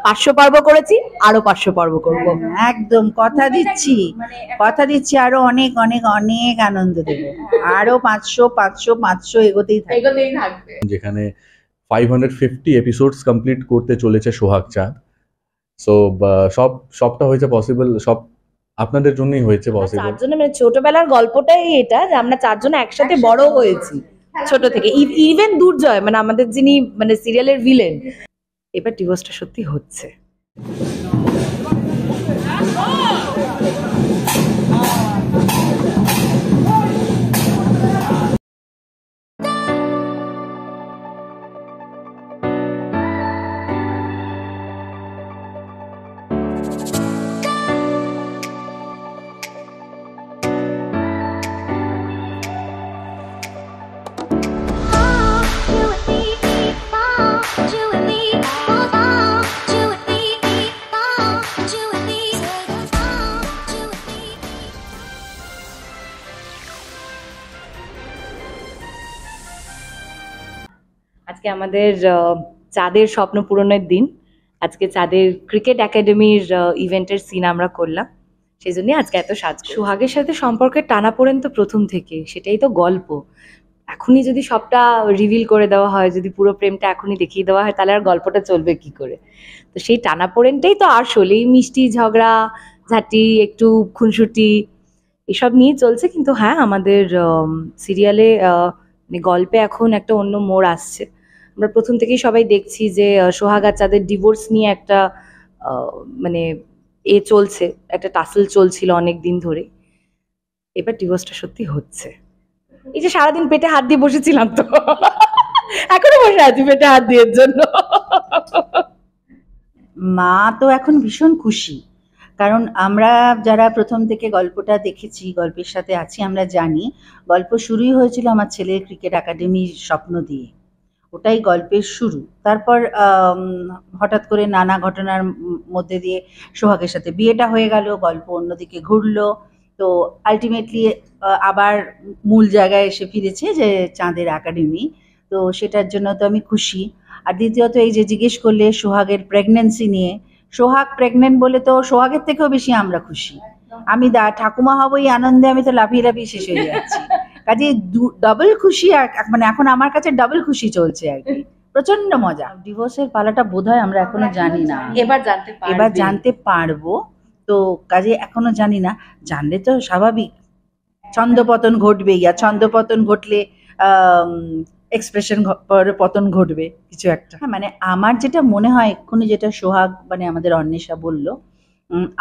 500 পর্ব করেছি, আরো 500 পর্ব করবো। একদম কথা দিচ্ছি আরো অনেক অনেক অনেক আনন্দ দেবো। আরো 500 এগোতেই থাকবে। যেখানে 550 এপিসোডস কমপ্লিট করতে চলেছে সোহাগ চাঁদ। সো সবটা হয়েছে পসিবল, সব আপনাদের জন্যই হয়েছে পসিবল। চারজনে মানে ছোটবেলার গল্পটাই এটা, যে আমরা চারজনে একসাথে বড় হয়েছি ছোট থেকে। ইভেন দুর্জয় মানে আমাদের যিনি মানে সিরিয়ালের ভিলেন, এবার ডিভোর্সটা সত্যি হচ্ছে। আজকে আমাদের চাঁদের স্বপ্ন পূরণের দিন। আজকে চাঁদের ক্রিকেট একাডেমির ইভেন্টের সিন আমরা করলাম, সেই জন্য আজকে এত সাজ। সোহাগের সাথে সম্পর্কের টানাপোড়েন তো প্রথম থেকে, সেটাই তো গল্প। এখনই যদি সবটা রিভিল করে দেওয়া হয়, যদি পুরো প্রেমটা এখনই দেখিয়ে দেওয়া হয়, তাহলে আর গল্পটা চলবে কি করে? তো সেই টানাপোড়েনটাই তো আসলেই মিষ্টি ঝগড়া ঝাঁটি একটু খুনসুটি এসব নিয়ে চলছে। কিন্তু হ্যাঁ, আমাদের সিরিয়ালে গল্পে এখন একটা অন্য মোড় আসছে। আমরা প্রথম থেকেই সবাই দেখছি যে সোহাগ আর চাঁদের ডিভোর্স নিয়ে একটা মানে চলছে, একটা টাসেল চলছিল অনেক দিন ধরে। এবার ডিভোর্সটা সত্যি হচ্ছে। এই যে সারাদিন পেটে হাত দিয়ে বসেছিলাম, তো এখনো বসে আছি পেটে হাত দিয়ে জন্য। মা তো এখন ভীষণ খুশি, কারণ আমরা যারা প্রথম থেকে গল্পটা দেখেছি, গল্পের সাথে আছি, আমরা জানি গল্প শুরুই হয়েছিল আমার ছেলের ক্রিকেট একাডেমির স্বপ্ন দিয়ে। ওটাই গল্পের শুরু। তারপর হঠাৎ করে নানা ঘটনার মধ্যে দিয়ে সোহাগের সাথে বিয়েটা হয়ে গেল, গল্প অন্যদিকে ঘুরলো। তো আলটিমেটলি আবার মূল জায়গায় এসে ফিরেছে, যে চাঁদের একাডেমি। তো সেটার জন্য তো আমি খুশি। আর দ্বিতীয়ত এই যে জিজ্ঞেস করলে সোহাগের প্রেগন্যান্সি নিয়ে, সোহাগ প্রেগনেন্ট বলে তো সোহাগের থেকেও বেশি আমরা খুশি। আমি ঠাকুমা হবো এই আনন্দে আমি তো লাফিয়ে লাফিয়ে শেষ হয়ে যাচ্ছি। কাজে ডাবল খুশি, আর মানে এখন আমার কাছে ডাবল খুশি চলছে আর কি। প্রচন্ড মজা। ডিভোর্সের পালাটা বোধহয় আমরা এখনো জানি না, এবার জানতে পারবো। তো কাজে এখনো জানি না, জানলে তো স্বাভাবিক ছন্দপতন ঘটবেই। আর ছন্দপতন ঘটলে এক্সপ্রেশন পতন ঘটবে কিছু একটা। হ্যাঁ, মানে আমার যেটা মনে হয় এক্ষুনি, যেটা সোহাগ মানে আমাদের অন্বেষা বলল,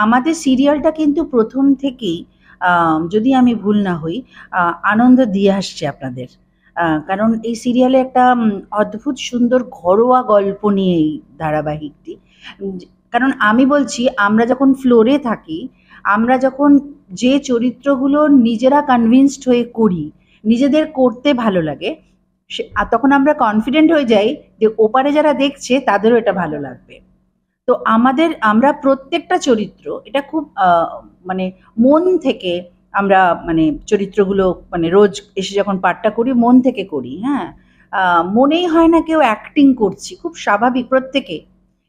আমাদের সিরিয়ালটা কিন্তু প্রথম থেকেই, যদি আমি ভুল না হই, আনন্দ দিয়ে আসছে আপনাদের। কারণ এই সিরিয়ালে একটা অদ্ভুত সুন্দর ঘরোয়া গল্প নিয়ে এই ধারাবাহিকটি। কারণ আমি বলছি, আমরা যখন ফ্লোরে থাকি, আমরা যখন যে চরিত্রগুলো নিজেরা কনভিন্সড হয়ে করি, নিজেদের করতে ভালো লাগে, তখন আমরা কনফিডেন্ট হয়ে যাই যে ওপারে যারা দেখছে তাদেরও এটা ভালো লাগবে। তো আমরা প্রত্যেকটা চরিত্র এটা খুব মানে মন থেকে আমরা মানে চরিত্রগুলো মানে রোজ এসে যখন পাঠটা করি, মন থেকে করি। হ্যাঁ, মনেই হয় না কেউ অ্যাক্টিং করছি, খুব স্বাভাবিক প্রত্যেকে।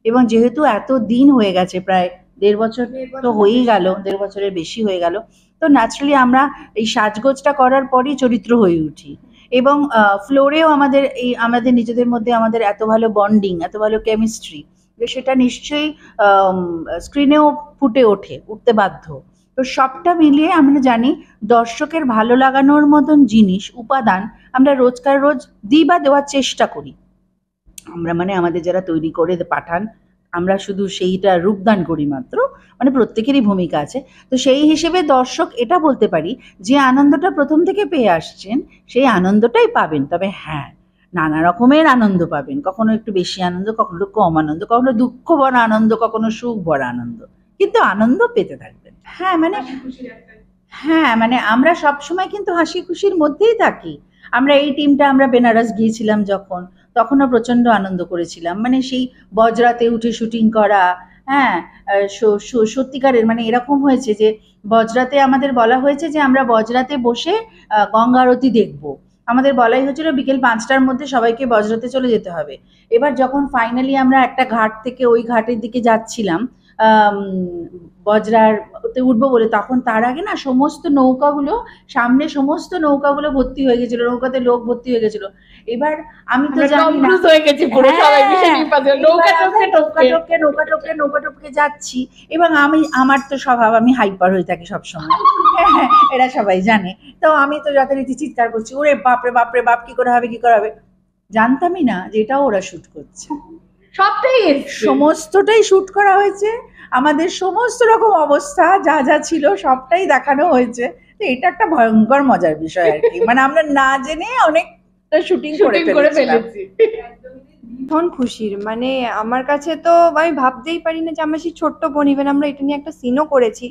এবং যেহেতু এত দিন হয়ে গেছে, প্রায় 1.5 বছর তো হয়েই গেল, 1.5 বছরের বেশি হয়ে গেল, তো ন্যাচারালি আমরা এই সাজগোজটা করার পরই চরিত্র হয়ে উঠি। এবং ফ্লোরেও আমাদের নিজেদের মধ্যে আমাদের এত ভালো বন্ডিং, এত ভালো কেমিস্ট্রি, সেটা নিশ্চয়ই স্ক্রিনেও উঠতে বাধ্য। তো সবটা মিলিয়ে আমরা জানি দর্শকের ভালো লাগানোর মতন জিনিস, উপাদান আমরা রোজকার রোজ দিই বা দেওয়ার চেষ্টা করি। আমরা মানে আমাদের যারা তৈরি করে পাঠান, আমরা শুধু সেইটা রূপদান করি মাত্র, মানে প্রত্যেকেরই ভূমিকা আছে। তো সেই হিসেবে দর্শক এটা বলতে পারি, যে আনন্দটা প্রথম থেকে পেয়ে আসছেন সেই আনন্দটাই পাবেন। তবে হ্যাঁ, নানা রকমের আনন্দ পাবেন, কখনো একটু বেশি আনন্দ, কখনো একটু কম আনন্দ, কখনো দুঃখ ভরা আনন্দ, কখনো সুখ ভরা আনন্দ, কিন্তু আনন্দ পেতে থাকবেন। হ্যাঁ মানে আমরা সবসময় কিন্তু হাসি খুশির মধ্যেই থাকি। আমরা এই টিমটা আমরা বেনারস গিয়েছিলাম যখন, তখনও প্রচন্ড আনন্দ করেছিলাম। মানে সেই বজরাতে উঠে শুটিং করা, হ্যাঁ, সত্যিকারের মানে এরকম হয়েছে যে বজরাতে আমাদের বলা হয়েছে যে আমরা বজরাতে বসে গঙ্গা আরতি দেখবো। আমাদের বলাই হয়েছিল বিকেল 5টার মধ্যে সবাইকে বজরাতে চলে যেতে হবে। এবার যখন ফাইনালি আমরা একটা ঘাট থেকে ওই ঘাটের দিকে যাচ্ছিলাম বজরার ওতে উঠবো বলে, তখন তার আগে না সমস্ত নৌকাগুলো, সামনে সমস্ত নৌকাগুলো ভর্তি হয়ে গেছিল, নৌকাতে লোক ভর্তি হয়ে গেছিল। এবার আমি তো জানি না, হয়ে গেছি পুরো সবাই ভীষণ বিপদে, নৌকা নৌকা টপকে যাচ্ছি। এবং আমার তো স্বভাব, আমি হাইপার হয়ে থাকি সবসময়, এরা সবাই জানে। তো আমি তো যথারীতি চিৎকার করছি, ওরে বাপরে বাপরে বাপ, কি করে হবে কি করে হবে। জানতামই না যে এটাও ওরা শুট করছে, সবটাই সমস্তটাই শুট করা হয়েছে। আমাদের সমস্ত রকম অবস্থা যা যা ছিল সবটাই দেখানো হয়েছে। তো এটা একটা ভয়ঙ্কর মজার বিষয় আর কি, মানে আমরা না জেনে অনেকটা শুটিং করে ফেলেছি। ভীষণ খুশির, মানে আমার কাছে তো আমি ভাবতেই পারি না যে আমার সেই ছোট্ট বোন, ইভেন আমরা এটা নিয়ে একটা সিনও করেছি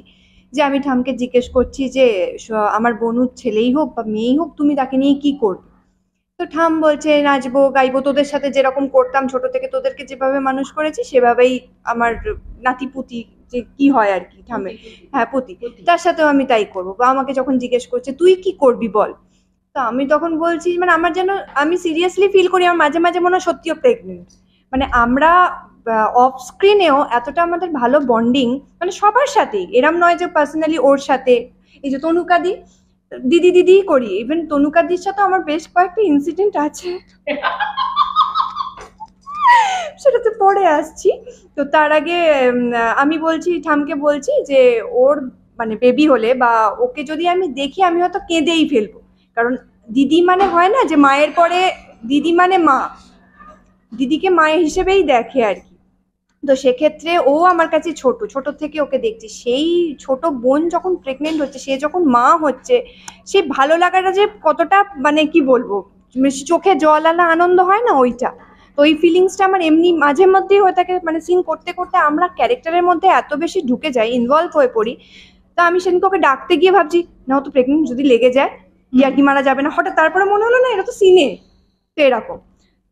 যে আমি ঠামকে জিজ্ঞেস করছি যে আমার বোনুর ছেলেই হোক বা মেয়েই হোক, তুমি তাকে নিয়ে কি করবে? তো ঠাম বলছে নাচবো গাইবো, তোদের সাথে যেরকম করতাম ছোট থেকে, তোদেরকে যেভাবে মানুষ করেছি সেভাবেই আমার নাতিপুতি যে কি হয় আর কি ঠামে, হ্যাঁ পুতি, তার সাথেও আমি তাই করবো। বা আমাকে যখন জিজ্ঞেস করছে তুই কি করবি বল, তো আমি তখন বলছি মানে আমার যেন, আমি সিরিয়াসলি ফিল করি আমার মাঝে মাঝে মনে হয় সত্যিও প্রেগনেন্ট। মানে আমরা অফ স্ক্রিনেও এতটা আমাদের ভালো বন্ডিং, মানে সবার সাথেই, এরম নয় যে পার্সোনালি ওর সাথে। এই যে তনুকাদি দিদি দিদি করি, ইভেন তনুকাদির সাথে আমার বেশ কয়েকটা ইনসিডেন্ট আছে, সেটাতে পরে আসছি। তো তার আগে আমি বলছি ঠামকে বলছি যে ওর মানে বেবি হলে বা ওকে যদি আমি দেখি আমি হয়তো কেঁদেই ফেলবো, কারণ দিদি মানে হয় না যে মায়ের পরে দিদি মানে মা, দিদিকে মায়ের হিসেবেই দেখে আর কি। তো সেক্ষেত্রে ও আমার কাছে ছোট থেকে ওকে দেখছি, সেই ছোট বোন যখন প্রেগনেন্ট হচ্ছে, সে যখন মা হচ্ছে, সেই ভালো লাগাটা যে কতটা, মানে কি বলবো, চোখে জল আলা আনন্দ হয় না ওইটা। তো ওই ফিলিংসটা আমার এমনি মাঝে মধ্যেই হয়ে থাকে, মানে সিন করতে করতে আমরা ক্যারেক্টারের মধ্যে এত বেশি ঢুকে যাই, ইনভলভ হয়ে পড়ি। তা আমি সেদিনকে ওকে ডাকতে গিয়ে ভাবছি না ও তো প্রেগনেন্ট, যদি লেগে যায় আর কি মারা যাবে না, হঠাৎ তারপরে মনে হলো না এটা তো সিনে, তো এরকম।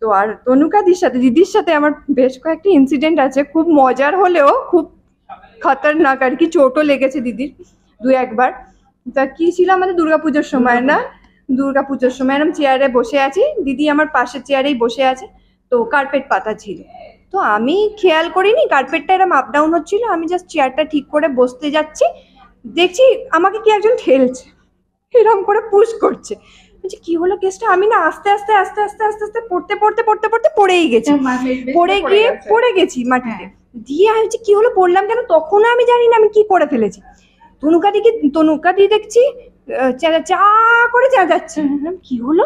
তো আর তনুকাদির সাথে দিদির সাথে আমার বেশ কয়েকটি ইনসিডেন্ট আছে, খুব মজার হলেও খুব খতরনাক আর কি, চোটও লেগেছে দিদির দু একবার। তা কি ছিল আমাদের দুর্গাপুজোর সময় না, দুর্গাপুজোর সময় এরকম চেয়ারে বসে আছি, দিদি আমার পাশের চেয়ারেই বসে আছে, তো কার্পেট পাতা ছিল, তো আমি খেয়াল করিনি কার্পেটটা এরকম আপ ডাউন হচ্ছিল, আমি জাস্ট চেয়ারটা ঠিক করে বসতে যাচ্ছি, দেখছি আমাকে কি একজন ঠেলছে, এরকম করে পুশ করছে। বলছি কি হলো কেসটা, আমি না আস্তে আস্তে আস্তে আস্তে আস্তে আস্তে পড়তে পড়েই গেছি, পড়ে গেছি মাটিতে। দিয়ে আমি কি হলো, পড়লাম কেন, তখনও আমি জানি না আমি কি করে ফেলেছি। তনুকাদি দেখছি চা করে চেঁচাচ্ছে, কি হলো,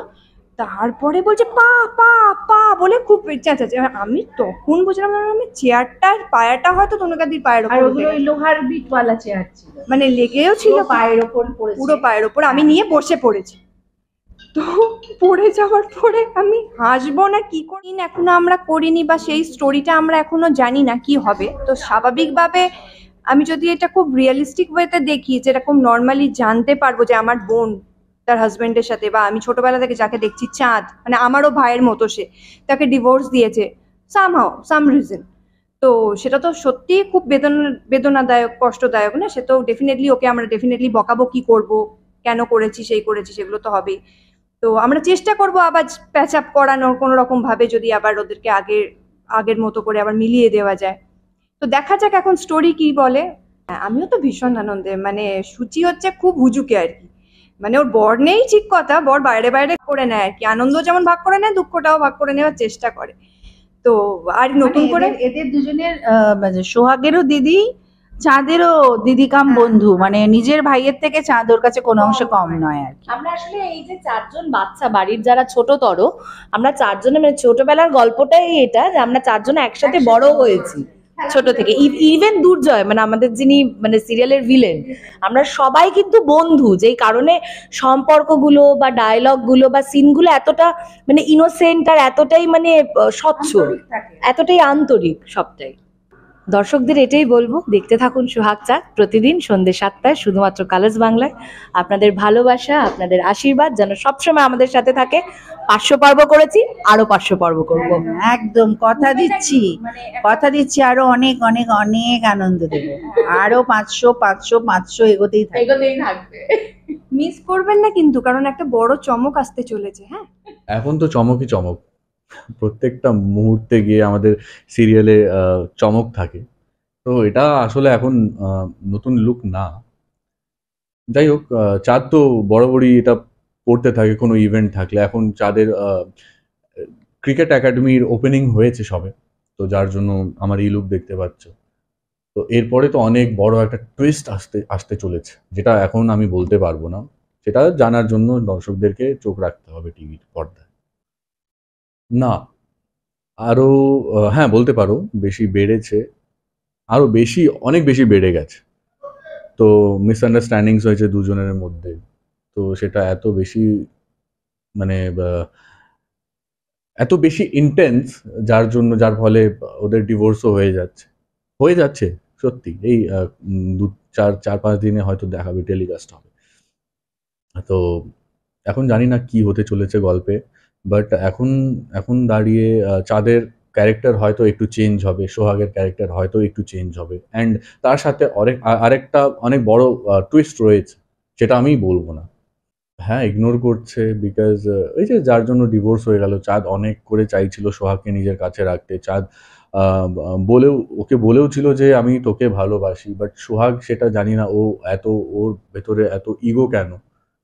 তারপরে বলছে পা পা পা বলে খুব চেঁচাচ্ছে। আমি তখন বুঝলাম আমি চেয়ারটার পায়াটা হয়তো তনুকাদির পায়ের ওপর, লোহার বিটওয়ালা চেয়ার ছিল, মানে লেগেও ছিল পায়ের ওপর, পুরো পায়ের ওপর, আমি নিয়ে বসে পড়েছি। তো পড়ে যাওয়ার পরে আমি হাসবো না কি করি এখনো আমরা করিনি, বা সেই স্টোরিটা আমরা এখনো জানি না কি হবে। তো স্বাভাবিকভাবে আমি যদি এটা খুব রিয়েলিস্টিক ওয়েতে দেখি, যেরকম নর্মালি জানতে পারবো যে আমার বোন তার হাজবেন্ডের সাথে, বা আমি ছোটবেলা থেকে যাকে দেখছি চাঁদ, মানে আমারও ভাইয়ের মতো, সে তাকে ডিভোর্স দিয়েছে সাম রিজন, তো সেটা তো সত্যি খুব বেদনাদায়ক কষ্টদায়ক না, সে তো ডেফিনেটলি ওকে আমরা ডেফিনেটলি বকাবকি করবো, কেন করেছি সেই করেছি সেগুলো তো হবেই। তো আমরা চেষ্টা করব আবার প্যাচ আপ করানোর কোনো রকম ভাবে, যদি আবার ওদেরকে আগের মতো করে আবার মিলিয়ে দেওয়া যায়। তো দেখা যাক এখন স্টোরি কি বলে। আমিও তো ভীষণ আনন্দে, মানে সূচি হচ্ছে খুব হুজুকে আর কি, মানে ওর বর নেই ঠিক কথা, বর বাইরে বাইরে করে নেয় আর কি, আনন্দ যেমন ভাগ করে নেয় দুঃখটাও ভাগ করে নেওয়ার চেষ্টা করে। তো আর নতুন করে এদের দুজনের সোহাগেরও দিদি, চাঁদেরও দিদি কাম বন্ধু, মানে নিজের ভাইয়ের থেকে চাঁদ ওর কাছে কোনো অংশে কম নয় আর কি। আমরা আসলে এই যে চারজন বাচ্চা, বাড়ির যারা ছোটতর, আমরা চারজনে, মানে ছোটবেলার গল্পটাই এটা যে আমরা চারজনে একসাথে বড় হয়েছি ছোট থেকে। ইভেন দুর্জয়, মানে আমাদের যিনি মানে সিরিয়ালের ভিলেন, আমরা সবাই কিন্তু বন্ধু, যেই কারণে সম্পর্কগুলো বা ডায়লগগুলো বা সিনগুলো এতটা মানে ইনোসেন্ট আর এতটাই মানে স্বচ্ছ, এতটাই আন্তরিক সবটাই। দর্শকদের এটাই বলবো, দেখতে থাকুন সোহাগ চাঁদ প্রতিদিন সন্ধ্যে 7টায় শুধুমাত্র কালার্স বাংলায়। আপনাদের ভালোবাসা, আপনাদের আশীর্বাদ যেন সবসময় আমাদের সাথে থাকে। 500 পর্ব করেছি, আরো 500 পর্ব করবো, একদম কথা দিচ্ছি আরো অনেক অনেক অনেক আনন্দ দেবো, আরো 500 এগোতেই থাকবে। মিস করবেন না কিন্তু, কারণ একটা বড় চমক আসতে চলেছে। হ্যাঁ, এখন তো চমকই চমক, প্রত্যেকটা মুহূর্তে গিয়ে আমাদের সিরিয়ালে চমক থাকে। তো এটা আসলে এখন নতুন লুক না। যাই হোক, চাঁদ তো বরাবরই এটা করতে থাকে কোনো ইভেন্ট থাকলে। এখন চাঁদের ক্রিকেট একাডেমির ওপেনিং হয়েছে সবে, তো যার জন্য আমার এই লুক দেখতে পাচ্ছ। তো এরপরে তো অনেক বড় একটা টুইস্ট আসতে আসতে চলেছে, যেটা এখন আমি বলতে পারবো না। সেটা জানার জন্য দর্শকদেরকে চোখ রাখতে হবে টিভির পর্দায়। না, আরো হ্যাঁ বলতে পারো বেশি বেড়েছে, আরো বেশি, অনেক বেশি বেড়ে গেছে। তো মিসআন্ডারস্ট্যান্ডিংস হয়েছে দুজনের মধ্যে। তো সেটা এত বেশি, মানে এত বেশি ইন্টেন্স, যার ফলে ওদের ডিভোর্সও হয়ে যাচ্ছে সত্যি। এই দু চার চার পাঁচ দিনে হয়তো দেখাবে, টেলিকাস্ট হবে। তো এখন জানি না কি হতে চলেছে গল্পে, বাট এখন এখন দাঁড়িয়ে চাঁদের ক্যারেক্টার হয়তো একটু চেঞ্জ হবে, সোহাগের ক্যারেক্টার হয়তো একটু চেঞ্জ হবে, অ্যান্ড তার সাথে আরেকটা অনেক বড় টুইস্ট রয়েছে, সেটা আমি বলবো না। হ্যাঁ, ইগনোর করছে, বিকজ এই যে যার জন্য ডিভোর্স হয়ে গেল, চাঁদ অনেক করে চাইছিল সোহাগকে নিজের কাছে রাখতে। চাঁদ ওকে বলেও ছিল যে আমি তোকে ভালোবাসি, বাট সোহাগ সেটা জানি না, ওর ভেতরে এত ইগো কেন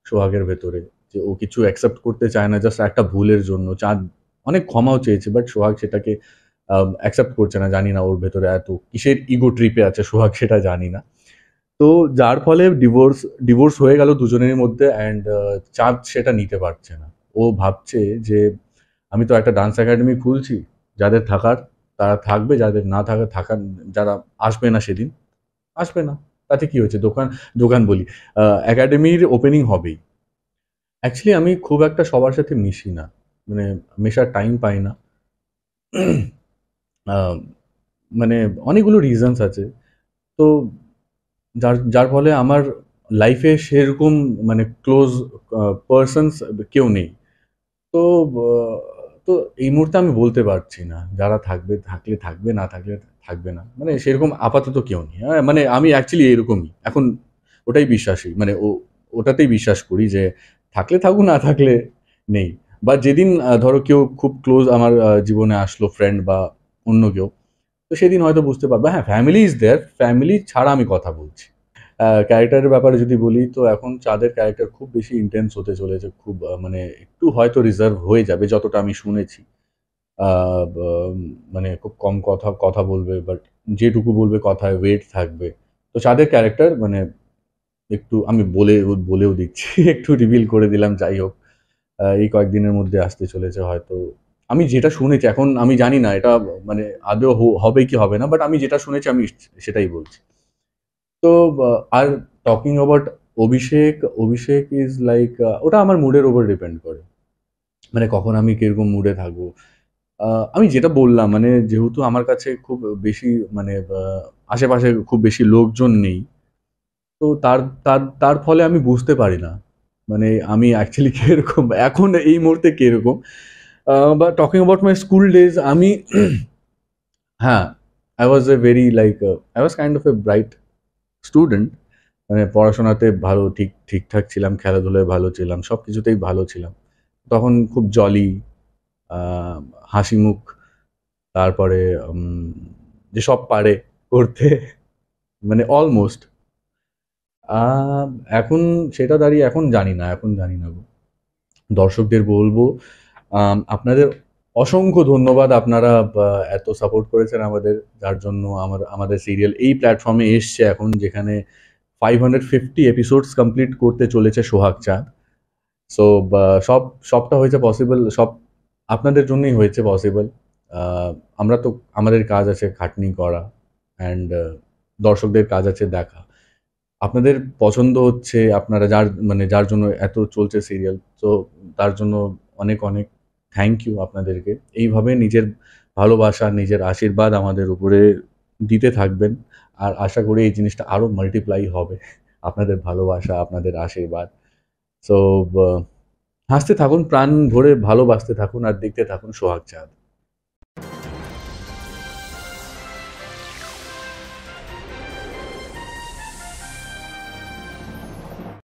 সোহাগের ভেতরে, যে ও কিছু অ্যাকসেপ্ট করতে চায় না জাস্ট একটা ভুলের জন্য। চাঁদ অনেক ক্ষমাও চেয়েছে, বাট সোহাগ সেটাকে অ্যাকসেপ্ট করছে না। জানি না ওর ভেতরে এত কিসের ইগো ট্রিপে আছে সোহাগ, সেটা জানি না। তো যার ফলে ডিভোর্স হয়ে গেল দুজনের মধ্যে, অ্যান্ড চাঁদ সেটা নিতে পারছে না। ও ভাবছে যে আমি তো একটা ডান্স একাডেমি খুলছি, যাদের থাকার তারা থাকবে, যাদের না থাকার যারা আসবে না সেদিন আসবে না, তাতে কি হয়েছে, দোকান দোকান বলি, একাডেমির ওপেনিং হবেই। অ্যাকচুয়ালি আমি খুব একটা সবার সাথে মিশি না, মানে মেশার টাইম পাই না। আহ, মানে অনেকগুলো রিজনস আছে। তো যার ফলে আমার লাইফে সেরকম মানে ক্লোজ পার্সনস কেউ নেই। তো আহ, তো এই মুহূর্তে আমি বলতে পারছি না, যারা থাকলে থাকবে, না থাকলে থাকবে না, মানে সেরকম আপাতত কেউ নেই। হ্যাঁ, মানে আমি অ্যাকচুয়ালি এরকমই এখন, ওটাই বিশ্বাসী, মানে ওটাতেই বিশ্বাস করি যে থাকলে থাকুক, না থাকলে নেই। বা যেদিন ধরো কেউ খুব ক্লোজ আমার জীবনে আসলো, ফ্রেন্ড বা অন্য কেউ, তো সেদিন হয়তো বুঝতে পারবে, হ্যাঁ ফ্যামিলি ইজ দেয়ার, ফ্যামিলি ছাড়া আমি কথা বলছি। ক্যারেক্টারের ব্যাপারে যদি বলি, তো এখন চাঁদের ক্যারেক্টার খুব বেশি ইন্টেন্স হতে চলেছে, খুব মানে একটু হয়তো রিজার্ভ হয়ে যাবে যতটা আমি শুনেছি। মানে খুব কম কথা বলবে, বাট যেটুকু বলবে কথায় ওয়েট থাকবে। তো চাঁদের ক্যারেক্টার মানে একটু আমি বলেও দিচ্ছি একটু রিভিল করে দিলাম। যাই হোক, এই কয়েকদিনের মধ্যে আসতে চলেছে হয়তো। আমি যেটা শুনেছি, এখন আমি জানি না এটা মানে আদৌ হবে কি হবে না, বাট আমি যেটা শুনেছি আমি সেটাই বলছি। তো are talking about Abhishek, Abhishek is like, ওটা আমার মুডের ওপর ডিপেন্ড করে, মানে কখন আমি কিরকম মুডে থাকবো। আমি যেটা বললাম, মানে যেহেতু আমার কাছে খুব বেশি মানে আশেপাশে খুব বেশি লোকজন নেই, তো তার তার তার ফলে আমি বুঝতে পারি না মানে আমি অ্যাকচুয়ালি কিরকম এখন এই মুহূর্তে কিরকম। বা talking about my school days, আমি হ্যাঁ, I was kind of a bright student. মানে পড়াশোনাতে ভালো, ঠিকঠাক ছিলাম, খেলাধুলায় ভালো ছিলাম, সব কিছুতেই ভালো ছিলাম। তখন খুব জলি, হাসি মুখ, তারপরে যে সব পারে করতে, মানে অলমোস্ট। এখন সেটা দাঁড়িয়ে এখন জানি না গো। দর্শকদের বলবো, আপনাদের অসংখ্য ধন্যবাদ। আপনারা এত সাপোর্ট করেছেন আমাদের, যার জন্য আমাদের সিরিয়াল এই প্ল্যাটফর্মে এসছে এখন, যেখানে 550 এপিসোডস কমপ্লিট করতে চলেছে সোহাগ চাঁদ। সো সবটা হয়েছে পসিবল, সব আপনাদের জন্যই হয়েছে পসিবল। আমরা তো, আমাদের কাজ আছে খাটনি করা, অ্যান্ড দর্শকদের কাজ আছে দেখা। আপনাদের পছন্দ হচ্ছে, আপনারা যার জন্য এত চলছে সিরিয়াল, তো তার জন্য অনেক অনেক থ্যাংক ইউ আপনাদেরকে। এইভাবে নিজের ভালোবাসা, নিজের আশীর্বাদ আমাদের উপরে দিতে থাকবেন, আর আশা করি এই জিনিসটা আরও মাল্টিপ্লাই হবে, আপনাদের ভালোবাসা, আপনাদের আশীর্বাদ। সো হাসতে থাকুন, প্রাণ ভরে ভালোবাসতে থাকুন, আর দেখতে থাকুন সোহাগ চাঁদ।